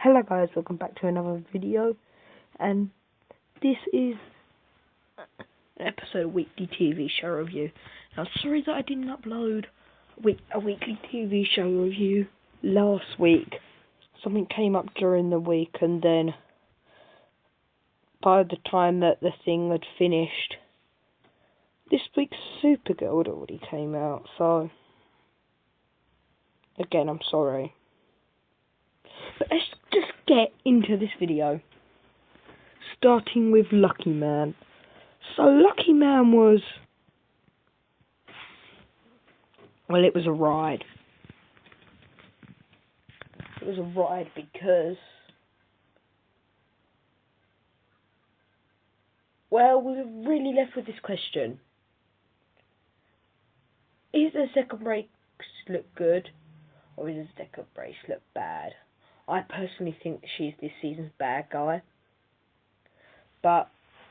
Hello guys, welcome back to another video, and this is an episode of Weekly TV Show Review. Now, sorry that I didn't upload a weekly TV show review last week. Something came up during the week, and then by the time that the thing had finished, this week's Supergirl had already came out, so again, I'm sorry. But let's just get into this video, starting with Lucky Man. So Lucky Man was, well, it was a ride. It was a ride because, well, we were really left with this question. Is the second race look good, or is the second race look bad? I personally think she's this season's bad guy, but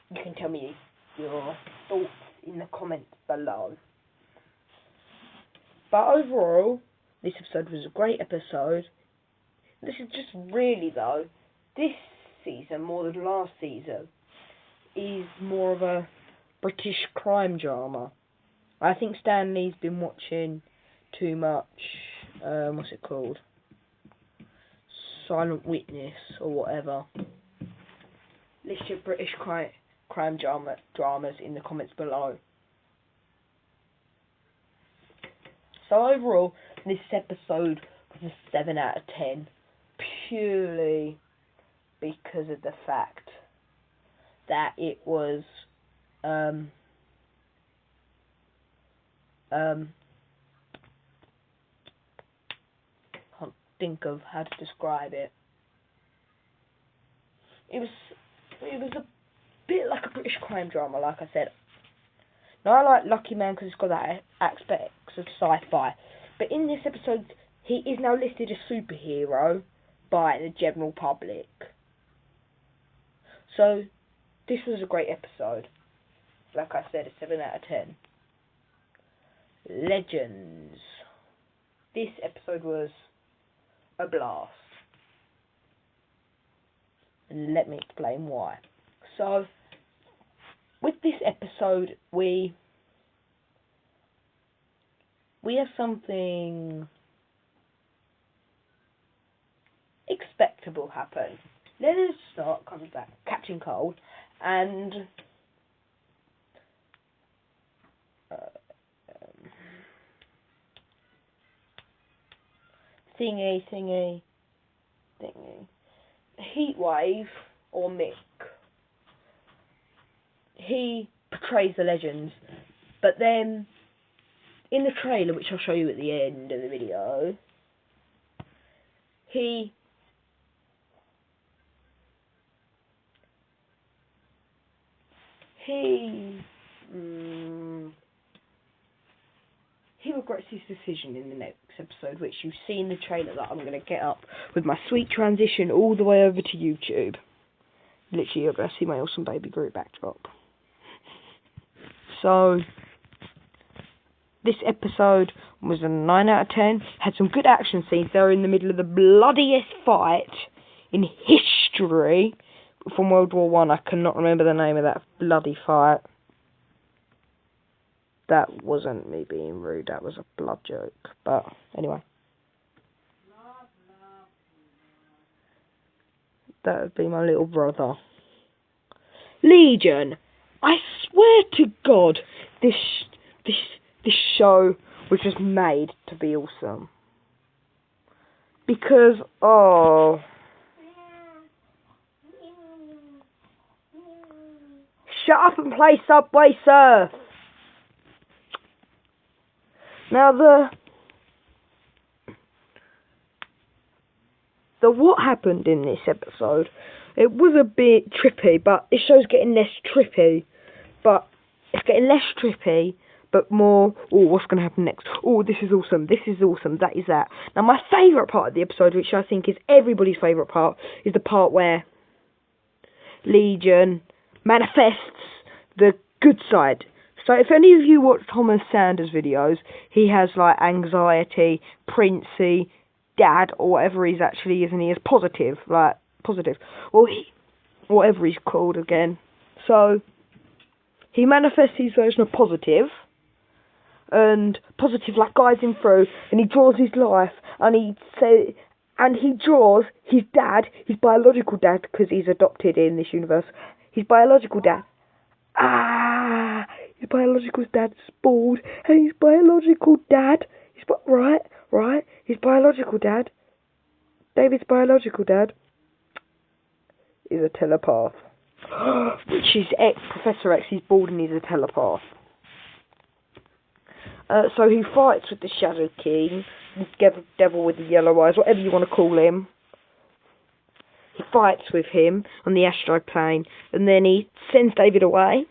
you can tell me your thoughts in the comments below. But overall, this episode was a great episode. This is just really, though, this season, more than last season, is more of a British crime drama. I think Stanley's been watching too much, what's it called? Silent Witness, or whatever. List your British crime dramas in the comments below. So overall, this episode was a 7 out of 10, purely because of the fact that it was can't think of how to describe it. It was a bit like a British crime drama, like I said. Now, I like Lucky Man because it's got that aspects of sci-fi. But in this episode, he is now listed a superhero by the general public. So, this was a great episode. Like I said, a 7 out of 10. Legends. This episode was a blast. And let me explain why. So, with this episode, we have something expectable happen. Leonard Stark comes back, Captain Cold, and thingy. Heatwave, or Mick, he portrays the Legends, but then in the trailer, which I'll show you at the end of the video, he regrets his decision in the next episode, which you see in the trailer that I'm going to get up with my sweet transition all the way over to YouTube. Literally, you're going to see my awesome Baby Groot backdrop. So, this episode was a 9 out of 10. Had some good action scenes. They were in the middle of the bloodiest fight in history from World War I. I cannot remember the name of that bloody fight. That wasn't me being rude. That was a blood joke. But, anyway. That would be my little brother. Legion. I swear to God, this show was just made to be awesome. Because, oh, shut up and play Subway Surf. Now the what happened in this episode, it was a bit trippy, but this show's getting less trippy. But it's getting less trippy, but more, oh, what's going to happen next? Oh, this is awesome, that is that. Now, my favourite part of the episode, which I think is everybody's favourite part, is the part where Legion manifests the good side. So if any of you watch Thomas Sanders videos, he has like anxiety, Princey, dad, or whatever he's actually is, and he is positive, like, positive. Well, whatever he's called again. So, he manifests his version of positive, and positive, like, guides him through, and he draws his life, and he draws his dad, his biological dad, because he's adopted in this universe, his biological dad. His biological dad's bald, and his biological dad, his biological dad, David's biological dad, is a telepath. Which is Professor X, he's bald and he's a telepath. So he fights with the Shadow King, the devil with the yellow eyes, whatever you want to call him. He fights with him on the astral plane, and then he sends David away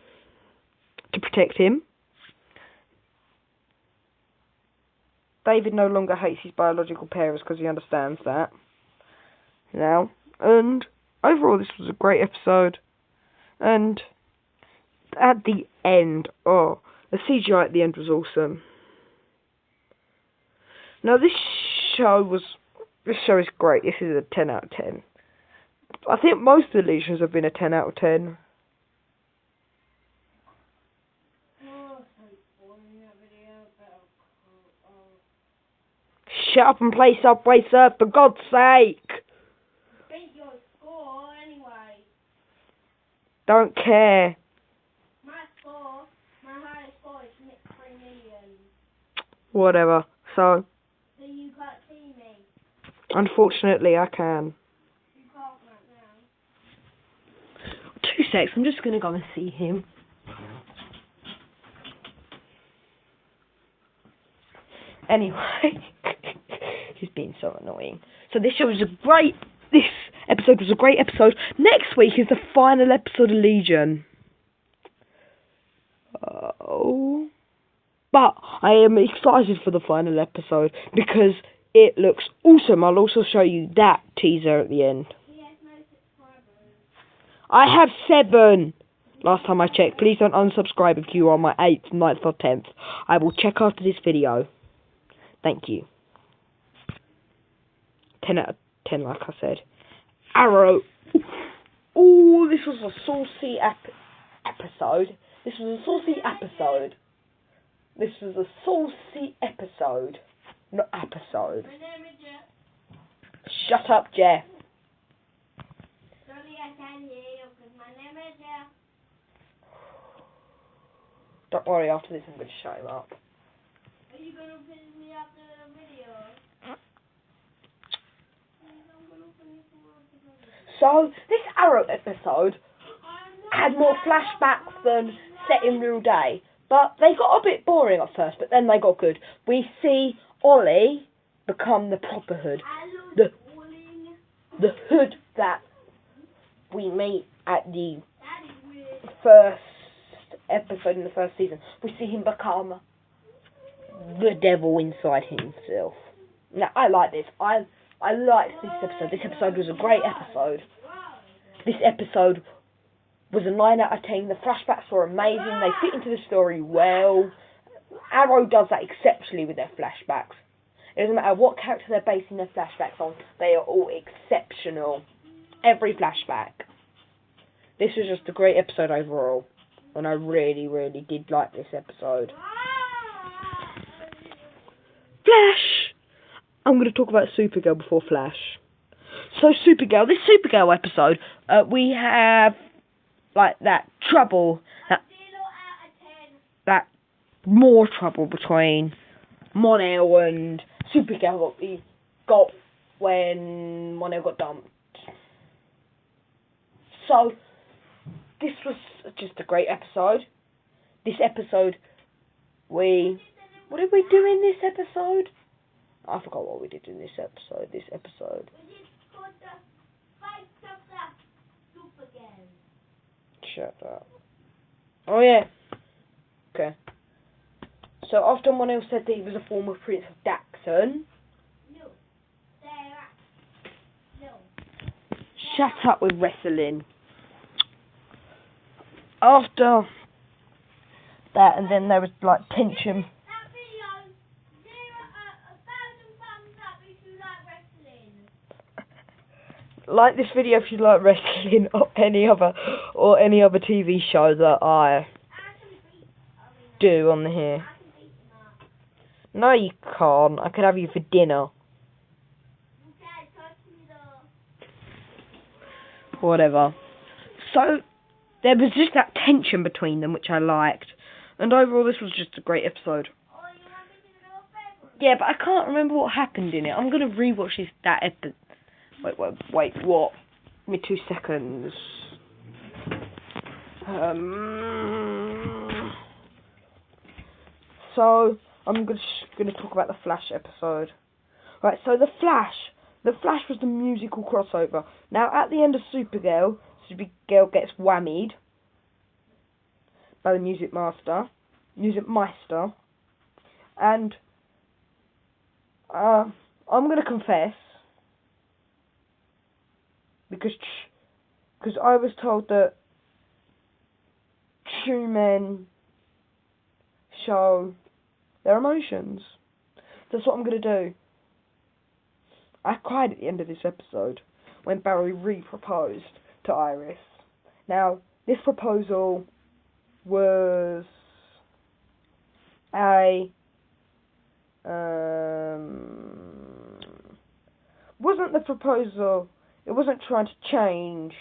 to protect him. David no longer hates his biological parents because he understands that now. And overall, this was a great episode. And at the end, the CGI at the end was awesome. Now this show is great. This is a 10 out of 10. I think most of the Legions have been a 10 out of 10. Shut up and play Subway Surf, for God's sake! Beat your score anyway. Don't care. My highest score is 3 million. Whatever. So you can't see me. Unfortunately, I can. You can't right now. 2 secs, I'm just gonna go and see him. Anyway, he's being so annoying. So this episode was a great episode. Next week is the final episode of Legion. But I am excited for the final episode because it looks awesome. I'll also show you that teaser at the end. He has no subscribers. I have 7. Last time I checked. Please don't unsubscribe if you are my 8th, 9th or 10th. I will check after this video. Thank you. 10 out of 10, like I said. Arrow. Oh, this was a saucy episode. This was a saucy episode. This was a saucy episode. Not episode. My name is Jeff. Shut up, Jeff. Sorry, I can't hear you because my name is Jeff. Don't worry, after this I'm going to shut him up. Are you going to finish me after the video? So, this Arrow episode had more flashbacks than set in real day. But they got a bit boring at first, but then they got good. We see Ollie become the proper Hood. The Hood that we meet at the first episode in the first season. We see him become the devil inside himself. Now, I like this. I liked this episode. This episode was a great episode. This episode was a 9 out of 10. The flashbacks were amazing. They fit into the story well. Arrow does that exceptionally with their flashbacks. It doesn't matter what character they're basing their flashbacks on. They are all exceptional. Every flashback. This was just a great episode overall. And I really, really did like this episode. Flash! I'm going to talk about Supergirl before Flash. So Supergirl, this Supergirl episode, we have like that trouble, that more trouble between Mon-El and Supergirl that we got when Mon-El got dumped. So this was just a great episode. This episode, what did we do in this episode? I forgot what we did in this episode. Shut up. Oh yeah. Okay. So after Mon-El said that he was a former Prince of Daxon. Shut up with wrestling. After that, and then there was like tension. like this video if you like wrestling or any other TV show that I do on here. No, you can't. I could have you for dinner. Whatever. So, there was just that tension between them, which I liked. And overall, this was just a great episode. Yeah, but I can't remember what happened in it. I'm going to rewatch that episode. Wait, what? Give me 2 seconds. So, I'm going to talk about the Flash episode. Right, so The Flash was the musical crossover. Now, at the end of Supergirl gets whammied by the Music Meister, and I'm going to confess, because I was told that true men show their emotions. That's what I'm going to do. I cried at the end of this episode when Barry re-proposed to Iris. Now, this proposal was wasn't the proposal, it wasn't trying to change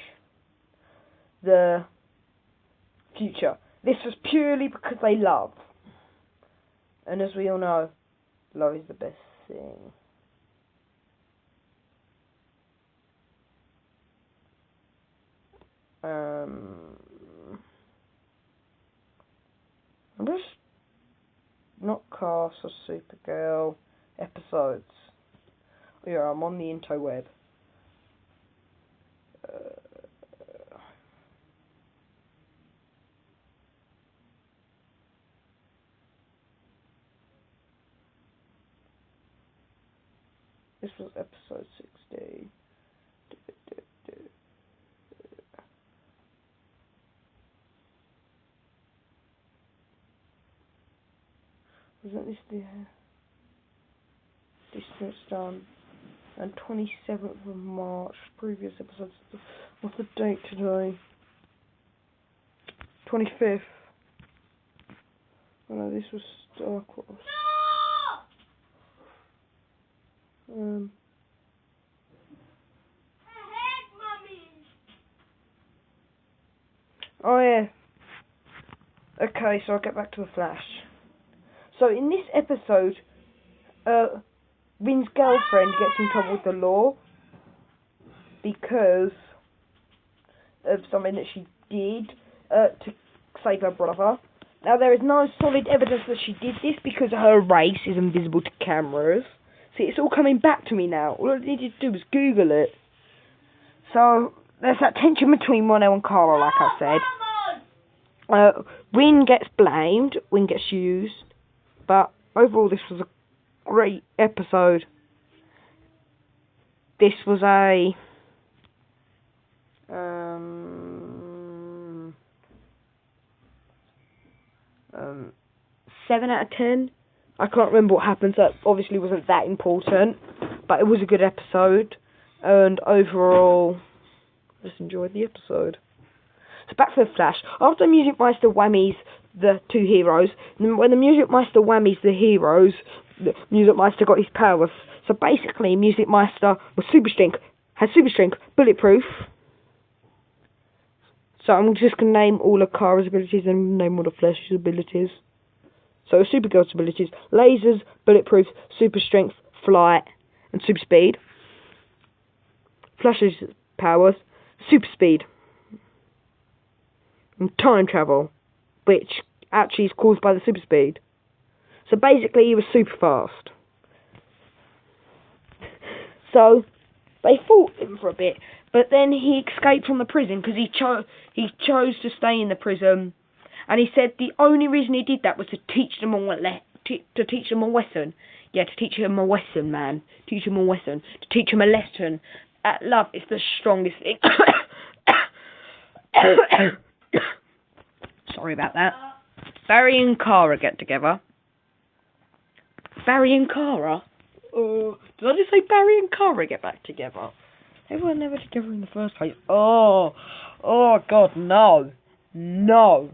the future. This was purely because they love. And as we all know, love is the best thing. I'm just not cast or Supergirl episodes. Yeah, I'm on the interweb. This was episode 60. Wasn't this the distance done? And 27th of March, previous episodes. What's the date today? 25th. Oh no, this was Starcross. No! Oh yeah. Okay, so I'll get back to the Flash. So in this episode, Rin's girlfriend gets in trouble with the law because of something that she did to save her brother. Now there is no solid evidence that she did this because her race is invisible to cameras. See, it's all coming back to me now. All I needed to do was Google it. So there's that tension between Mon-El and Kara, like I said. Rin gets blamed, Rin gets used, but overall this was a great episode. This was a 7 out of 10. I can't remember what happened, so it obviously wasn't that important, but it was a good episode, and overall, just enjoyed the episode. So back to the Flash. After Music Meister whammies the two heroes, when the Music Meister whammies the heroes, the Music Meister got his powers. So basically, Music Meister was super strength, has super strength, bulletproof. So I'm just going to name all of Kara's abilities and name all the Flash's abilities. So Supergirl's abilities: lasers, bulletproof, super strength, flight, and super speed. Flash's powers: super speed and time travel, which actually is caused by the super speed. So basically he was super fast. So they fought him for a bit, but then he escaped from the prison because he chose to stay in the prison, and he said the only reason he did that was to teach them a lesson. Yeah, to teach him a lesson, man. Teach him a lesson. To teach him a lesson. Love is the strongest thing. Sorry about that. Barry and Kara get together. Barry and Kara? Did I just say Barry and Kara get back together? They were never together in the first place. Oh God, no. No.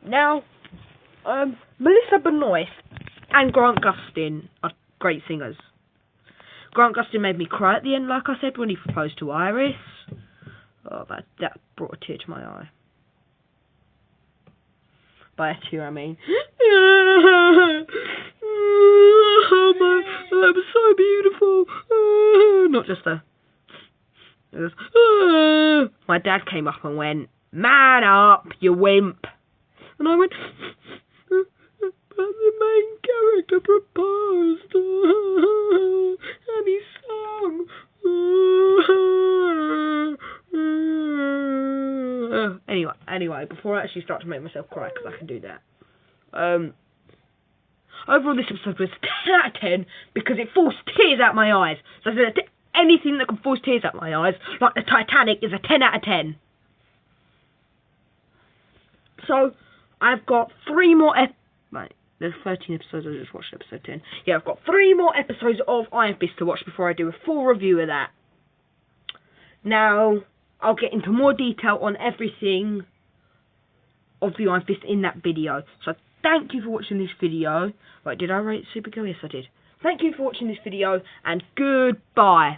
Now, Melissa Benoist and Grant Gustin are great singers. Grant Gustin made me cry at the end, like I said, when he proposed to Iris. Oh, that brought a tear to my eye. By a tear, I mean... I'm so beautiful. Not just a... My dad came up and went, "Man up, you wimp." And I went, "But the main character proposed." And he sung. Anyway, before I actually start to make myself cry, because I can do that. Overall, this episode was 10 out of 10 because it forced tears out my eyes. So anything that can force tears out my eyes, like the Titanic, is a 10 out of 10. So, I've got 3 more Right, there's 13 episodes, I just watched episode 10. Yeah, I've got 3 more episodes of Iron Fist to watch before I do a full review of that. Now, I'll get into more detail on everything of the Iron Fist in that video. So, thank you for watching this video. Right, did I rate Supergirl? Yes, I did. Thank you for watching this video, and goodbye.